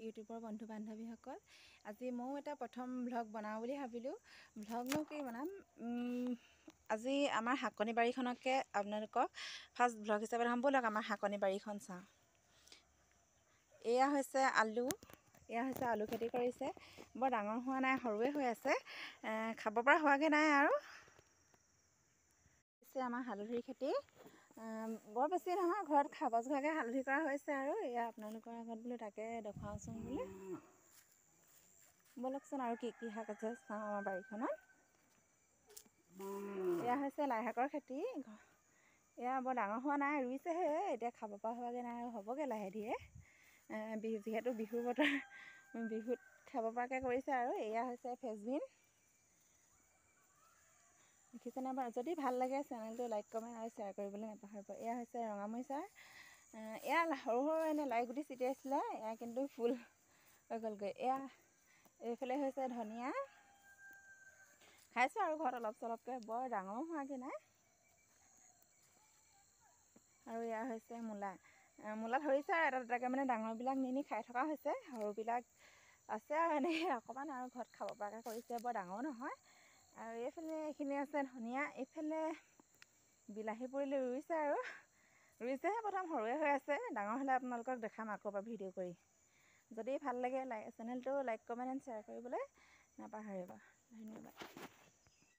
ইউটিউবৰ বন্ধু বান্ধৱীসকল। আজি ময়ো এটা প্ৰথম ভ্লগ বনাওঁ বুলি ভাবিলোঁ। ভ্লগনো কি বনাম, আজি আমাৰ শাকনি বাৰীখনকে আপোনালোকক ফাৰ্ষ্ট ভ্লগ হিচাপে দেখাম। ব'লক আমাৰ শাকনি বাৰীখন চাওঁ। এয়া হৈছে আলু, আলু খেতি কৰিছে। বৰ ডাঙৰ হোৱা নাই, সৰুৱে হৈ আছে, খাব পৰা হোৱাগৈ নাই আৰু। আমাৰ হালধিৰ খেতি, বৰ বেছি নহয়, ঘৰত খাব যোৱাকৈ হালধি কৰা হৈছে আৰু। এয়া আপোনালোকৰ আগত বোলো তাকে দেখুৱাওঁচোন বোলে। ব'লকচোন আৰু কি কি শাক আছে চাওঁ আমাৰ বাৰীখনত। এয়া হৈছে লাই শাকৰ খেতি। এয়া বৰ ডাঙৰ হোৱা নাই, ৰুইছেহে, এতিয়া খাব পৰা হোৱাগৈ নাই আৰু, হ'বগৈ লাহে ধীৰে। যিহেতু বিহুৰ বতৰ, বিহুত খাব পৰাকৈ কৰিছে আৰু। এয়া হৈছে ফেচবিন, দেখিছেনে বাৰু? যদি ভাল লাগে চেনেলটো লাইক কমেণ্ট আৰু শ্বেয়াৰ কৰিবলৈ নাপাহৰিব। এয়া হৈছে ৰঙামৰিচা, এয়া সৰু সৰু এনেই লাই গুটি ছিটিয়াইছিলে, এয়া কিন্তু ফুল হৈ গ'লগৈ। এয়া এইফালে হৈছে ধনিয়া, খাইছোঁ আৰু ঘৰত অলপ চলপকৈ, বৰ ডাঙৰো হোৱাগৈ নাই। আৰু এয়া হৈছে মূলা, মূলা ধৰিছে আৰু এটা দুটাকৈ, মানে ডাঙৰবিলাক নি খাই থকা হৈছে, সৰুবিলাক আছে আৰু এনেকৈ অকণমান আৰু ঘৰত খাব পৰাকৈ কৰিছে, বৰ ডাঙৰো নহয়। আৰু এইফালে এইখিনি আছে ধনিয়া, এইফালে বিলাহী পুলি ৰুইছে আৰু, ৰুইছেহে প্ৰথম, সৰুৱে হৈ আছে, ডাঙৰ হ'লে আপোনালোকক দেখাম আকৌ এবাৰ ভিডিঅ' কৰি। যদি ভাল লাগে চেনেলটো লাইক কমেণ্ট এণ্ড শ্বেয়াৰ কৰিবলৈ নাপাহৰিব। ধন্যবাদ।